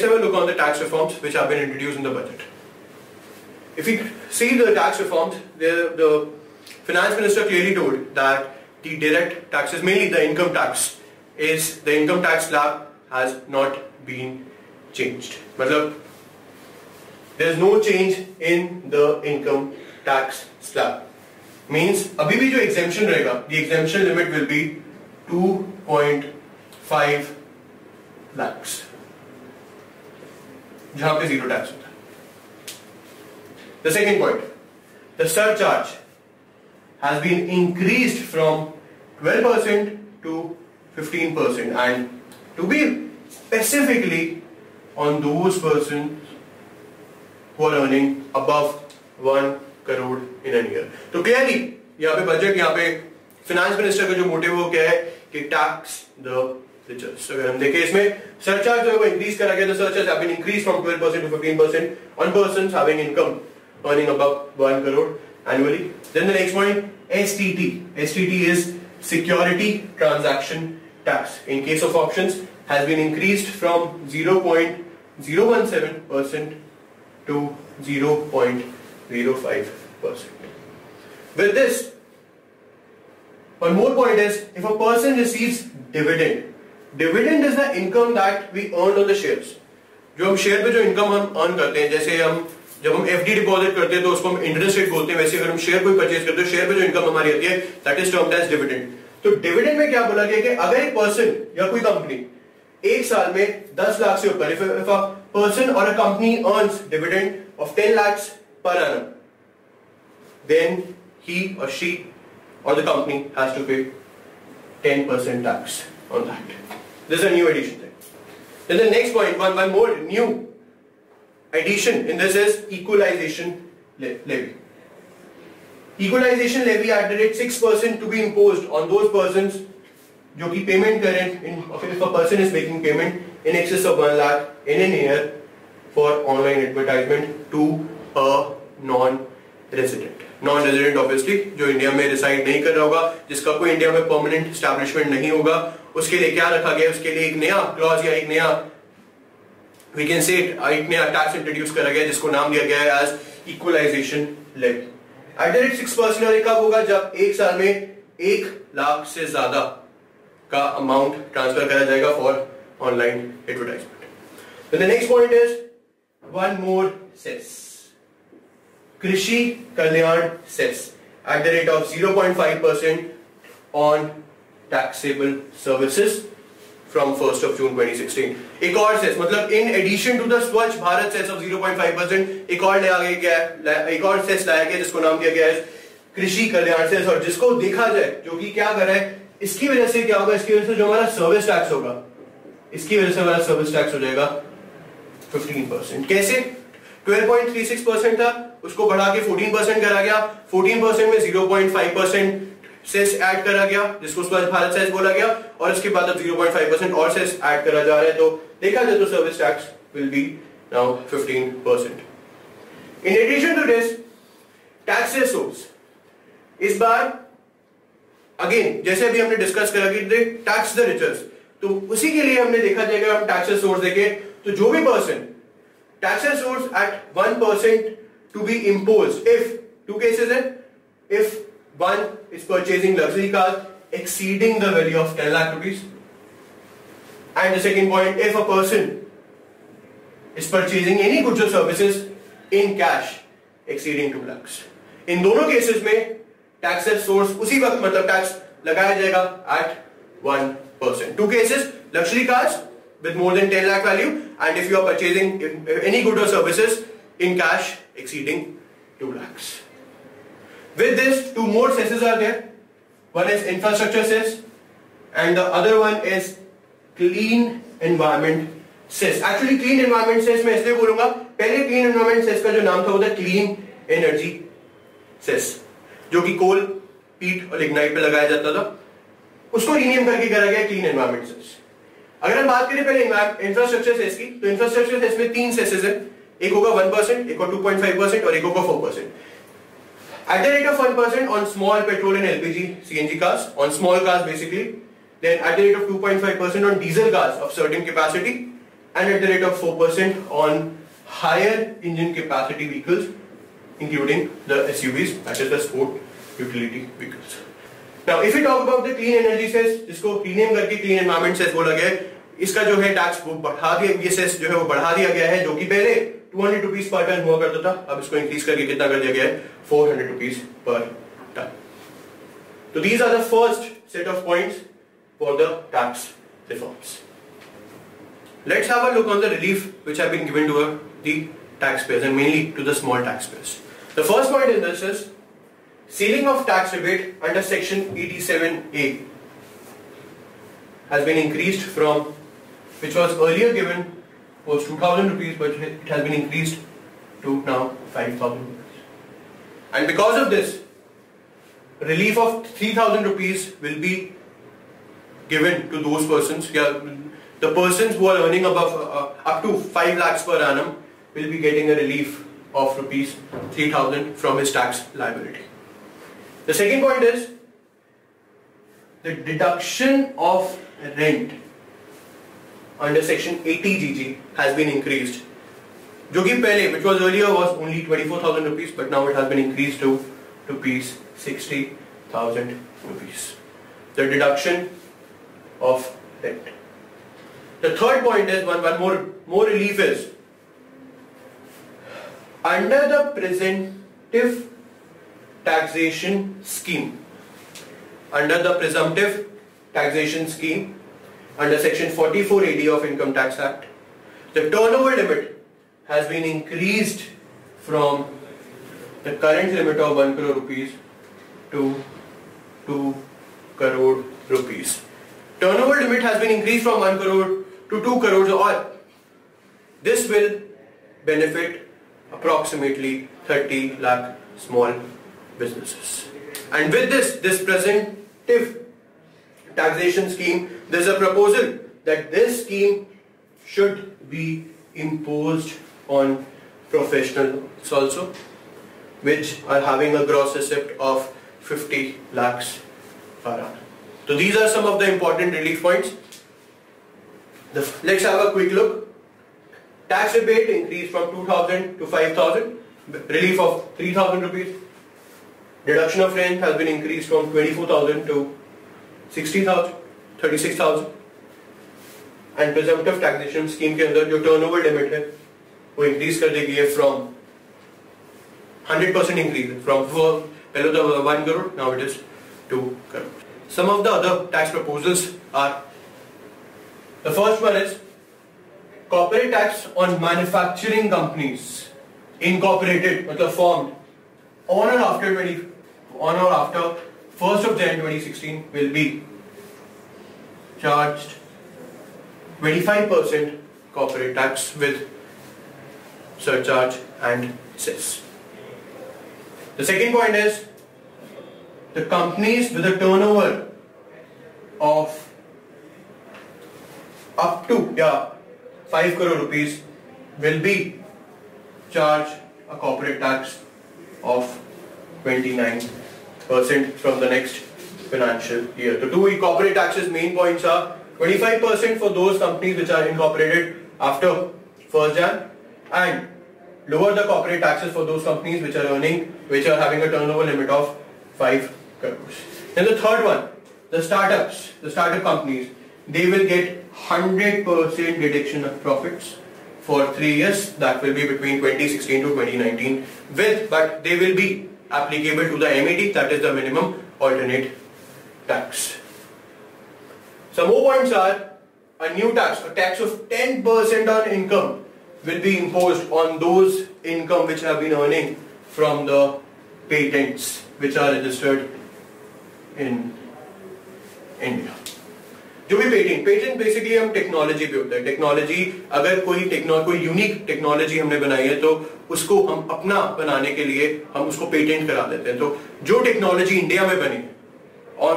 have a look on the tax reforms which have been introduced in the budget. If we see the tax reforms, the finance minister clearly told that the direct taxes, mainly the income tax, the income tax slab has not been changed. मतलब there is no change in the income tax slab. Means अभी भी जो exemption रहेगा, the exemption limit will be 2.5 lakhs, जहाँ पे zero tax होता है. The second point, the surcharge has been increased from 12% to 15%, and to be specifically on those persons who are earning above 1 crore in a year. तो clearly यहाँ पे budget, यहाँ पे finance minister का जो motive वो क्या है कि tax the richest. अगर हम देखें इसमें surcharge जो है वो increase करा गया, the surcharge have been increased from 12% to 15% on persons having income earning above 1 crore annually. Then the next point, STT. STT is Security Transaction Tax. In case of options, has been increased from 0.017% to 0.05%. With this, one more point is, if a person receives dividend, dividend is the income that we earned on the shares. जो हम share पे जो income हम earn करते हैं, जैसे जब हम एफडी डिपॉजिट करते हैं तो उसको हम इंटरेस्ट रेट बोलते हैं, वैसे अगर हम शेयर कोई परचेज करते हैं, शेयर पे जो इनकम हमारी आती है, that is termed as dividend. तो डिविडेंड में क्या बोला गया कि अगर एक पर्सन या कोई कंपनी एक साल में 10 लाख से ऊपर, इफ अ पर्सन और a company earns dividend of 10 lakhs per annum, then he or she or the company has to pay 10% tax on that. This is a new addition thing. Then the next point, one more new addition in this is equalization levy. Equalization levy at the rate 6% to be imposed on those persons जो कि payment करें, if a person is making payment in excess of 1 lakh in a year for online advertisement to a non-resident. Non-resident obviously जो India में reside नहीं कर रहा होगा, जिसका कोई इंडिया में permanent establishment नहीं होगा, उसके लिए क्या रखा गया, उसके लिए एक नया clause या एक नया we can say एक नया टैक्स इंट्रोड्यूस करा गया जिसको नाम दिया गया है as equalisation levy. At the rate 6% और कब होगा, जब एक साल में 1 लाख से ज्यादा का अमाउंट ट्रांसफर करा जाएगा for online advertisement. The next point is one more cess, Krishi Kalyan cess at the rate of 0.5% on taxable services from 1st of June 2016. एक और सेस, मतलब in addition to the स्वच्छ भारत सेस of 0.5%, एक और cess लाया गया जिसको नाम दिया गया है कृषि कल्याण सेस. और जिसको देखा जाए जो कि क्या कर रहा है, इसकी वजह से क्या होगा, इसकी वजह से जो हमारा सर्विस टैक्स होगा, इसकी वजह से हमारा सर्विस टैक्स हो जाएगा 15%. कैसे? 12.36% था, उसको बढ़ा के 14% करा गया. 14% में 0.5% सेस ऐड करा गया जिसको स्वच्छ भारत सेस बोला गया, और इसके बाद अब 0.5% और सेस ऐड करा जा रहा है. तो देखा जाए तो service tax will be now 15%. In addition to this taxes source, इस बार अगेन जैसे अभी हमने डिस्कस करा कि टैक्स द रिचर्स, तो उसी के लिए हमने देखा जाएगा हम टैक्सेस सोर्स देखें तो जो भी person taxes source at 1% to be imposed if two cases है, if one is purchasing luxury cars exceeding the value of 10 lakh rupees, and the second point, if a person is purchasing any goods or services in cash exceeding 2 lakhs. इन दोनों cases में taxes source उसी वक्त मतलब tax लगाया जाएगा at 1%. Two cases, luxury cars with more than 10 lakh value, and if you are purchasing any goods or services in cash exceeding 2 lakhs. With this, two more cesses are there. One is infrastructure cess and the other one is clean environment cess. Actually clean environment cess मैं इसलिए बोलूंगा, पहले clean environment cess का जो नाम था वो था clean energy cess, जो कि कोल, पीट और लिग्नाइट पे लगाया जाता था, उसको रीनेम करके करा गया clean environment cess. अगर हम बात करें पहले इंफ्रास्ट्रक्चर सेस की, तो इंफ्रास्ट्रक्चर सेस में 3 सेसेस है, एक होगा 1%, एक होगा 2.5% और एक होगा 4%. At the rate of 1% on small petrol and LPG CNG cars, on small cars basically, then at the rate of 2.5% on diesel cars of certain capacity, and at the rate of 4% on higher engine capacity vehicles, including the SUVs, that is the sport utility vehicles. Now, if we talk about the clean energy cess, जिसको rename करके clean environment cess बोला गया है, इसका जो है tax वो बढ़ा दिया, ये सेस जो है वो बढ़ा दिया गया है, जो कि पहले 200 रुपीज पर टन हुआ करता था, अब इसको इंक्रीज करके कितना कर दिया गया है, 400 rupees per ton. So these are the first set of points for the tax reforms. Let's have a look on the relief which have been given to the taxpayers and mainly to the small taxpayers. The first point in this is ceiling of tax rebate under section 87A has been increased from, which was earlier given was 2,000 rupees, but it has been increased to now 5,000 rupees. And because of this, relief of 3,000 rupees will be given to those persons, the persons who are earning above up to 5 lakhs per annum will be getting a relief of rupees 3,000 from his tax liability. The second point is the deduction of rent under section 80GG has been increased. जो कि पहले, which was earlier was only 24,000 rupees, but now it has been increased to rupees 60,000 rupees. The deduction of rent. The third point is one more relief is under the presumptive taxation scheme. Under the presumptive taxation scheme, under section 44AD of Income Tax Act, the turnover limit has been increased from the current limit of 1 crore rupees to 2 crore rupees. Turnover limit has been increased from 1 crore to 2 crores, or this will benefit approximately 30 lakh small businesses. And with this presumptive taxation scheme, there is a proposal that this scheme should be imposed on professionals also, which are having a gross receipt of 50 lakhs per annum. So these are some of the important relief points. Let's have a quick look. Tax rebate increased from 2,000 to 5,000, relief of 3,000 rupees. Deduction of rent has been increased from 24,000 to 60,000, 36,000. And presumptive taxation scheme के अंदर जो turnover limit है वो increase कर देगी है from 100% increase from below the 1 crore, now it is 2 crore. Some of the other tax proposals are, the first one is corporate tax on manufacturing companies incorporated, मतलब formed on or after 1st of January 2016 will be charged 25% corporate tax with surcharge and cess. The second point is the companies with a turnover of up to 5 crore rupees will be charged a corporate tax of 29% from the next financial year. The two corporate taxes main points are 25% for those companies which are incorporated after 1st Jan, and lower the corporate taxes for those companies which are having a turnover limit of 5 crores. Then the third one, the startup companies, they will get 100% deduction of profits for 3 years. That will be between 2016 to 2019 but they will be applicable to the MET, that is the minimum alternate tax. Some more points are a new tax, a tax of 10% on income will be imposed on those income which have been earning from the patents which are registered in India. जो भी patent basically हम technology पे होता है. Technology अगर कोई unique technology हमने बनाई है तो उसको हम अपना बनाने के लिए हम उसको पेटेंट करा देते हैं. तो जो टेक्नोलॉजी इंडिया में बनी और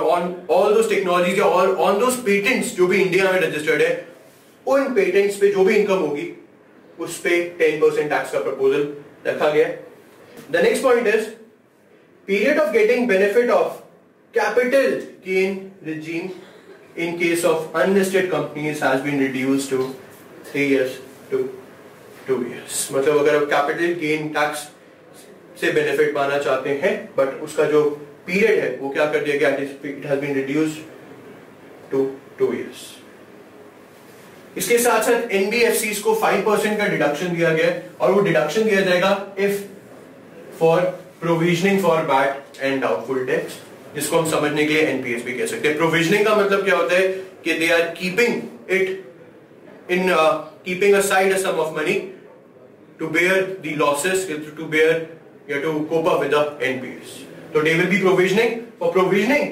ऑल दोस टेक्नोलॉजीज और ऑन दोस पेटेंट्स जो भी इंडिया में रजिस्टर्ड है, उन पेटेंट्स पे जो भी इनकम होगी उस पे 10% टैक्स का प्रपोजल रखा गया है. The next point is period of getting benefit of capital gain regime in case of unlisted companies has been reduced to 3 years to 2 years. मतलब अगर आप कैपिटल गेन टैक्स से बेनिफिट पाना चाहते हैं बट उसका जो पीरियड है वो क्या कर दिया गया, it has been reduced to 2 years. इसके साथ साथ एनबीएफसीज को 5% का डिडक्शन दिया गया है और वो डिडक्शन दिया जाएगा if for provisioning for bad and doubtful debts, जिसको हम समझने के लिए एनपीएस भी कह सकते हैं. प्रोविजनिंग का मतलब क्या होता है कि they are keeping it in keeping aside a sum of money to bear the losses, to bear या to cope up with the NPS. So they will be provisioning. For provisioning,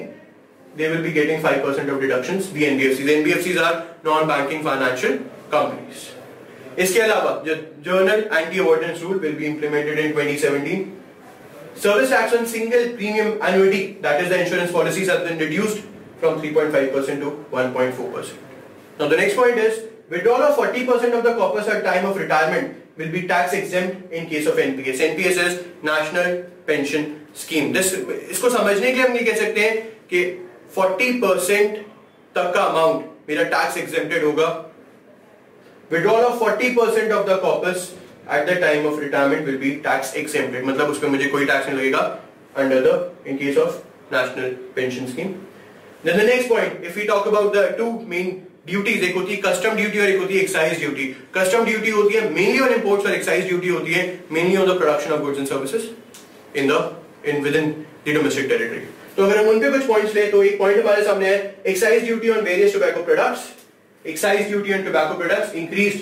they will be getting 5% of deductions. The NBFCs. The NBFCs are non-banking financial companies. इसके अलावा the Journal Anti-Avoidance Rule will be implemented in 2017. Service tax on single premium annuity, that is the insurance policies, have been reduced from 3.5% to 1.4%. Now the next point is withdrawal of 40% of the corpus at time of retirement will be tax exempt in case of NPS. NPS is National Pension Scheme. इसको समझने के लिए हम ये कह सकते हैं कि 40% तक का अमाउंट मेरा टैक्स एग्जेम्प्टेड होगा. Withdrawal of 40% of the corpus at the time of retirement will be tax exempted, मतलब उस पर मुझे कोई टैक्स नहीं लगेगा under the in case of national pension scheme. Then the next point, if we talk about the two main duties, एक होती है कस्टम ड्यूटी और एक होती है एक्साइज ड्यूटी. कस्टम ड्यूटी होती है मेनली ऑन इंपोर्ट्स और एक्साइज ड्यूटी होती है mainly on the production of goods and services within the domestic territory. तो अगर हम उन पे कुछ पॉइंट्स ले तो एक पॉइंट हमारे सामने है excise duty on various tobacco products. Excise duty on tobacco products increased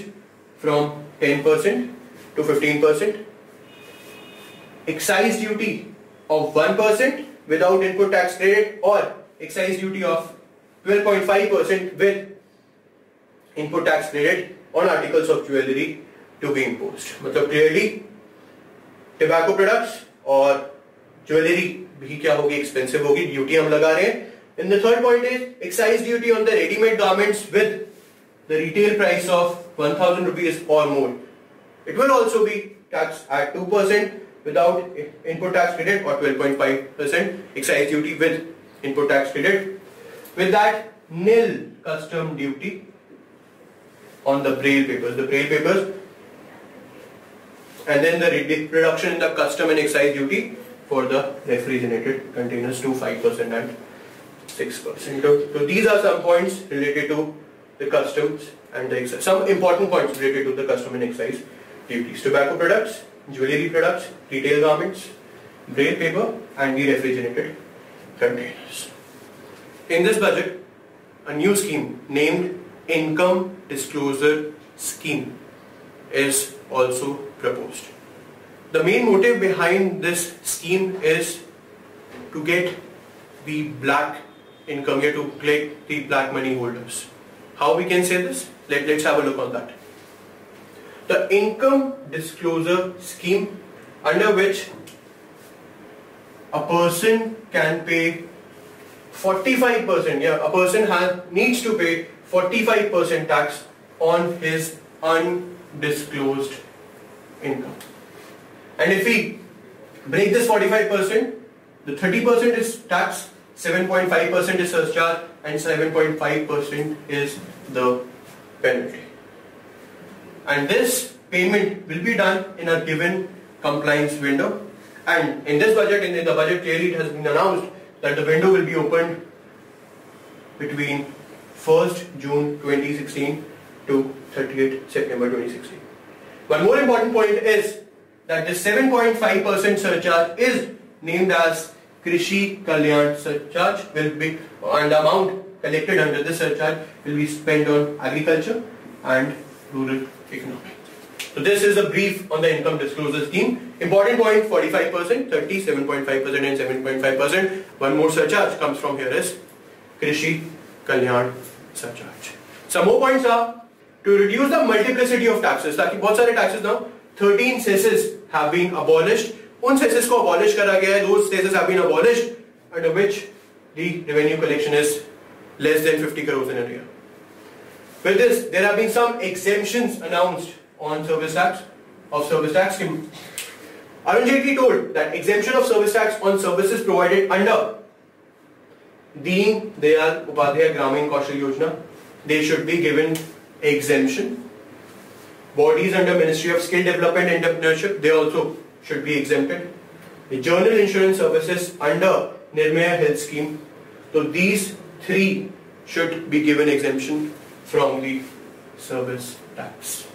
from 10% to 15%. Excise duty of 1% without input tax credit or excise duty of 12.5% with input tax credit on articles of jewelry to be imposed. मतलब clearly tobacco products और jewellery भी क्या होगी, expensive होगी, duty हम लगा रहे हैं. In the third point is excise duty on the readymade garments with the retail price of 1000 rupees or more. It will also be taxed at 2% without input tax credit or 12.5% excise duty with input tax credit. With that, nil custom duty on the braille papers. The braille papers, and then the reduction in the custom and excise duty for the refrigerated containers to 5% and 6%. So these are some points related to the customs and the excise. Some important points related to the custom and excise duties. Tobacco products, jewelry products, retail garments, braille paper and the refrigerated containers. In this budget, a new scheme named Income Disclosure Scheme is also proposed. The main motive behind this scheme is to get the black income here, to collect the black money holders. How we can say this? Let's have a look on that. The income disclosure scheme, under which a person can pay 45%, a person needs to pay 45% tax on his undisclosed income. And if we break this 45%, the 30% is tax, 7.5% is surcharge, and 7.5% is the penalty. And this payment will be done in a given compliance window. And in this budget, in the budget clearly it has been announced that the window will be opened between 1st June 2016 to 30th September 2016. One more important point is that the 7.5% surcharge is named as Krishi Kalyan surcharge, will be, and the amount collected under this surcharge will be spent on agriculture and rural economy. So this is a brief on the income disclosure scheme. Important point: 45%, 30, 7.5% and 7.5%. One more surcharge comes from here is Krishi Kalyan surcharge. Some more points are to reduce the multiplicity of taxes. ताकि बहुत सारे taxes now 13 cesses have been abolished. उन cesses को abolish करा गया है. Those cesses have been abolished, under which the revenue collection is less than 50 crores in a year. With this, there have been some exemptions announced on service tax. Arun Jaitley told that exemption of service tax on services provided under Deen Dayal Upadhyay Gramin Kaushal Yojana, they should be given exemption Bodies under Ministry of Skill Development and Entrepreneurship, they also should be exempted. The general insurance services under Nirmaya Health Scheme, so these three should be given exemption from the service tax.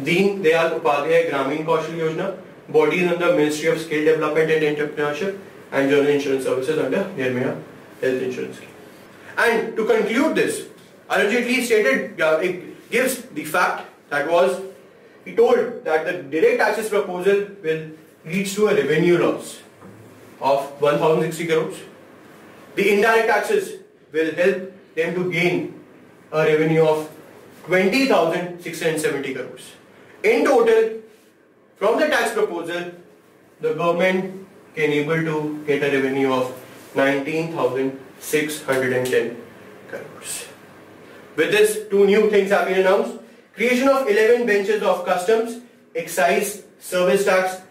Deen Dayal Upadhyay Gramin Kaushal Yojana, bodies under Ministry of Skill Development and Entrepreneurship, and general insurance services under Nirmaya Health Insurance Scheme. And to conclude this, Arun Jaitley stated, it gives the fact that was, he told that the direct taxes proposal will lead to a revenue loss of 1060 crores. The indirect taxes will help them to gain a revenue of 20,670 crores. In total, from the tax proposal, the government can able to get a revenue of 19,610 crores. With this, two new things have been announced. Creation of 11 benches of customs, excise, service tax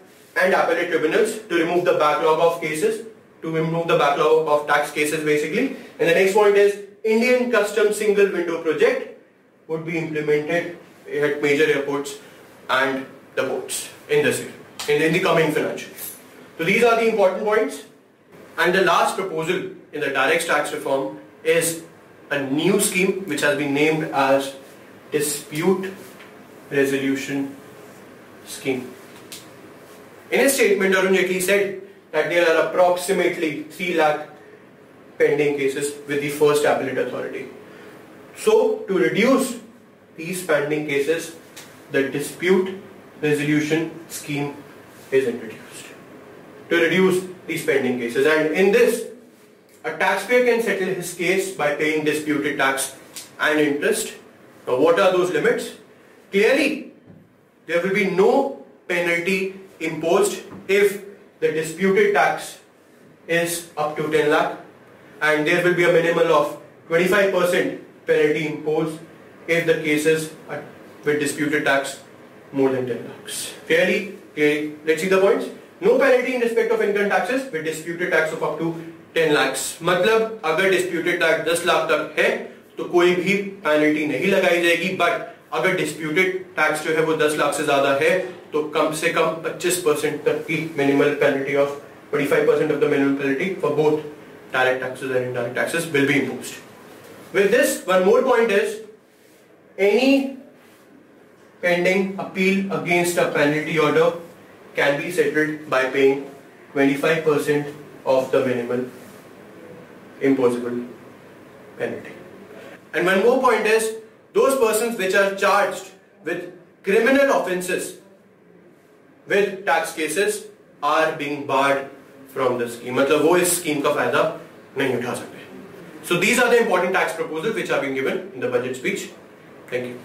and appellate tribunals to remove the backlog of cases, to remove the backlog of tax cases basically. And the next point is Indian Customs Single Window Project would be implemented at major airports and the ports in this year, in the coming financial year. So these are the important points. And the last proposal in the direct tax reform is a new scheme which has been named as Dispute Resolution Scheme. In his statement, Arun Jaitley said that there are approximately 3 lakh pending cases with the first appellate authority. So, to reduce these pending cases, the Dispute Resolution Scheme is introduced to reduce these pending cases. And in this, a taxpayer can settle his case by paying disputed tax and interest. Now, what are those limits? Clearly, there will be no penalty imposed if the disputed tax is up to 10 lakh, and there will be a minimum of 25% penalty imposed if the cases with disputed tax more than 10 lakhs. Clearly, let's see the points. No penalty in respect of income taxes with disputed tax of up to 10 lakhs. मतलब अगर disputed tax 10 lakh तक है तो कोई भी penalty नहीं लगाई जाएगी, but अगर disputed tax जो है वो 10 लाख से ज़्यादा है तो कम से कम 25% तक की minimal penalty of 25% of the minimum penalty for both direct taxes and indirect taxes will be imposed. With this, one more point is any pending appeal against a penalty order can be settled by paying 25% of the minimal imposable penalty. And one more point is those persons which are charged with criminal offences with tax cases are being barred from the scheme. मतलब वो इस scheme का फायदा नहीं उठा सकते. So these are the important tax proposals which have been given in the budget speech. Thank you.